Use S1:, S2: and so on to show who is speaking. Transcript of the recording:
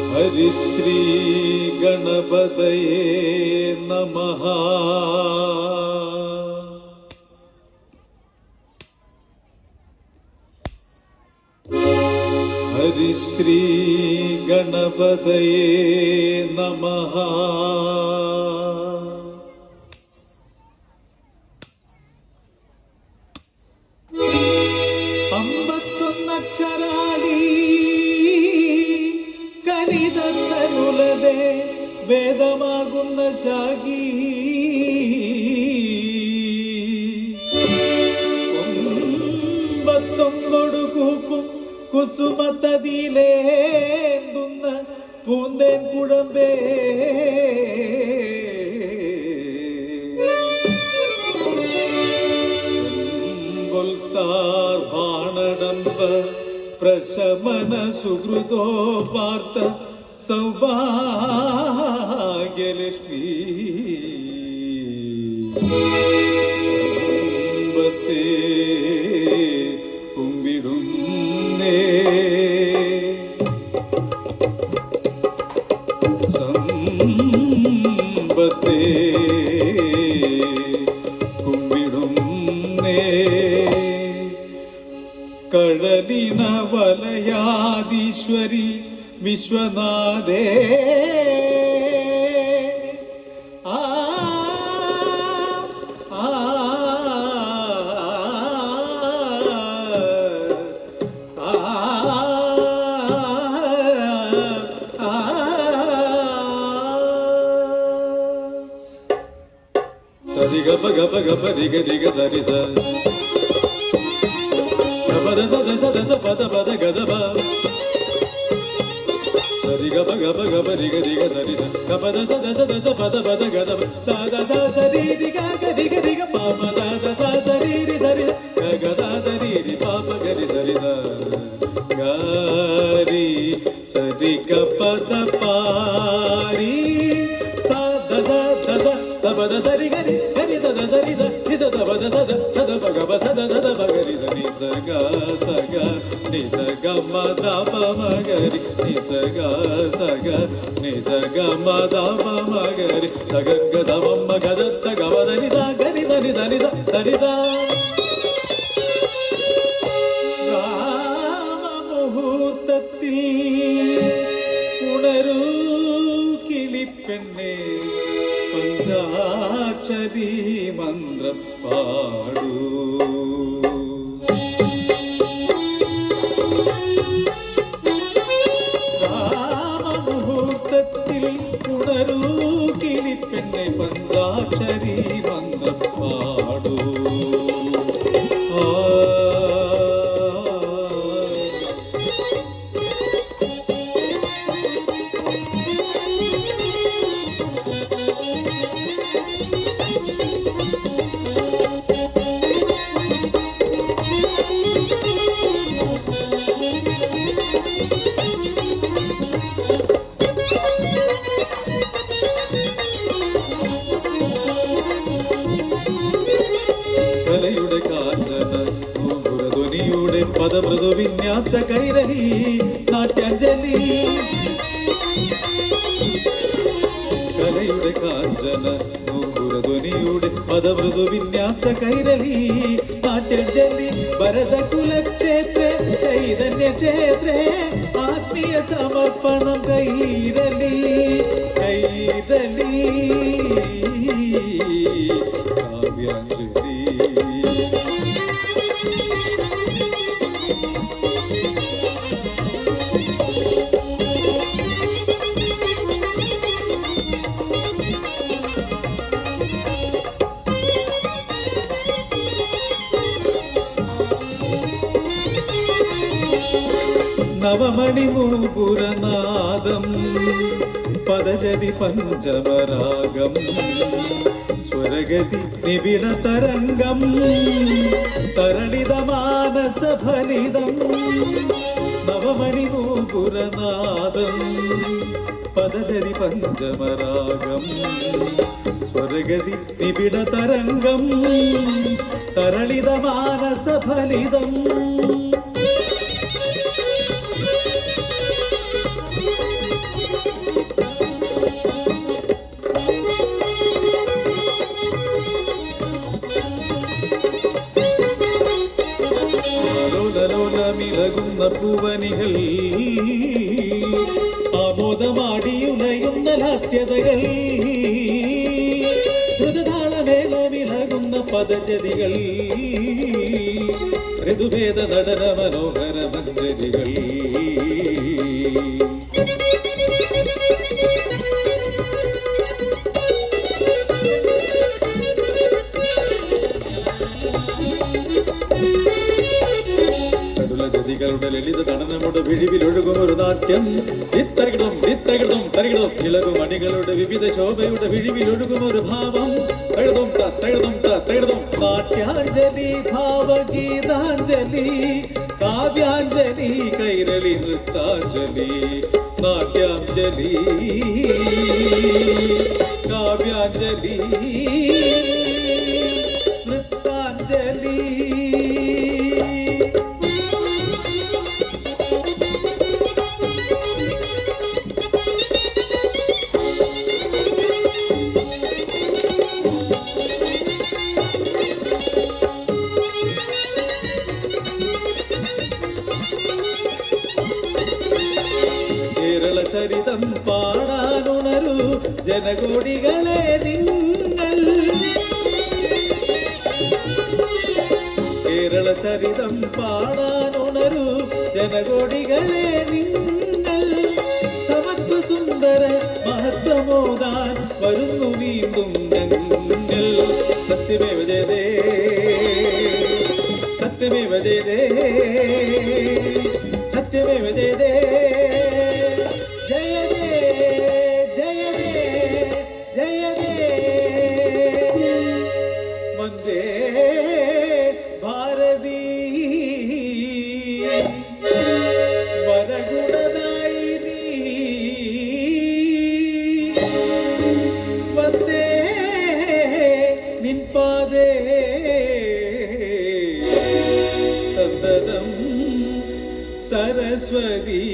S1: ಹರಿಶ್ರೀ ಗಣಪತಯೇ ನಮಃ. ಹರಿಶ್ರೀ ಗಣಪತಯೇ ನಮಃ. ಅಂಬತ್ತೊಂದಕ್ಷರಾಡಿ കലിതന്നുലതേ വേദമാകുന്ന ശാഖി ഒമ്പത്തൊമ്പത് കൂപ്പും കുസുമത്തതിലേന്തുന്ന പൂന്തേൻ കുഴമ്പേ ചെമ്പൊൽത്താർ ഭാണടമ്പ പ്രശമന സുഹൃതോ പാർത്ത സൗഭാഗ്യലക്ഷ്മി സമ്പത്തേ കുമ്പിടുന്നേ സമ്പത്തേ കുമ്പിടുന്നേ കടലിന വലയാദീശ്വരി വിശ്വനാഥേ ആ സരി ഗപ ഗപ ഗപ രിഗ രിഗ സരി സ ഗപദ സദ സദ പദ പദ ഗദബ സരി ഗപ ഗപ ഗപ രിഗ രിഗ സരി സ ഗപദ സദ സദ പദ പദ ഗദബ ദദ ദ സരി രിഗ രിഗ രിഗ പാപ ദദ സ സരി രി സരി ഗ ദ രി രി പാപ ഗരി സരി ദ ഗരി സരി ഗപ ദ പാരി സ ദ ദ ദ ദ പദ സരി ഗരി ഗരി ദ ദ സരി ദ രി ദ പദ സദ സദ പ ഗപ സദ സദ പ ഗരി സരി സ ഗ ಸ ಗ ನಿ ಸ ಗ ಮ ದ ಪ ಮ ಗ ರಿ ನಿ ಸ ಗ ಸ ಗ ನಿ ಸ ಗ ಮ ದ ಪ ಮ ಗ ರಿ ಸ ಗ ಗ ದ ಮ ಮ ಗ ದ ತ ಗ ಮ ದ ನಿ ದ ಗ ನಿ ದ ನಿ ದ ನಿ ದ ದ ನಿ ದ രാമ മുഹൂർത്തത്തിൽ ഉണരൂ കിളിപ്പെണ്ണേ പഞ്ചാക്ഷരി മന്ത്രം പാടൂ ഉണരൂ കിളിപ്പെണ്ണെ പഞ്ചാക്ഷരി മന്ത്രം പാടൂ കലയുടെ കാഞ്ചന ധ്വനിയുടെ പദമൃദു വിന്യാസ കൈരളി നാട്യാഞ്ജലി കലയുടെ കാഞ്ചന ധ്വനിയുടെ പദമൃദു വിന്യാസ കൈരളി നാട്യാഞ്ജലി ഭരതകുലക്ഷേത്ര ചൈതന്യ ക്ഷേത്രേ ആത്മീയ സമർപ്പണം കൈരളി കൈരളി കാവ്യാഞ്ജലി നവമണി നൂപുരനാദം പദജതി പഞ്ചമരാഗം സ്വരഗതി നിബിഡ തരംഗം തരളിത മാനസ ഫലിതം നവമണി നൂപുരനാദം പദജതി പഞ്ചതി പഞ്ചമരാഗം സ്വരഗതി നിബിഡ തരംഗം തരളിത മാനസഫലിതം മിളകുന്ന പൂവനികൾ ആമോദമാടിയുലയുന്ന ലാസ്യതകൾ ധൃതതാളമേളമിളകുന്ന പദജതികൾ ഋതുഭേദ നടന മനോഹര മഞ്ജരികൾ ജതികളുടെ ലളിത തടനമുടെ വിഴിവിലൊഴുകും ഒരു നാട്യം ഇത്തകിടം ഇത്തകിടം തരികിടം ഇളകും അണികളുടെ വിവിധ ശോഭയുടെ വിഴിവിലൊഴുകും ഒരു ഭാവം തഴുതും തഴുതും തഴുതും നാട്യാഞ്ജലി ഭാവഗീതാഞ്ജലി കാവ്യാഞ്ജലി കൈരളി നൃത്താഞ്ജലി നാട്യാഞ്ജലി കാവ്യാഞ്ജലി നൃത്താഞ്ജലി ചരിതം പാടാനുണരൂ ജനകോടികളെ നിങ്ങൾ കേരള ചരിതം പാടാനുണരൂ ജനകോടികളെ നിങ്ങൾ സമത്വ സുന്ദര മഹത്വമോദാൻ വരുന്നു വീണ്ടും ഞങ്ങൾ സത്യമേവ ജയതേ സത്യമേവ ജയതേ സത്യമേവ ജയതേ വന്ദേ ഭാരതി വരഗുണദായിനി വന്ദേ നിൻപാദേ സന്തതം സരസ്വതി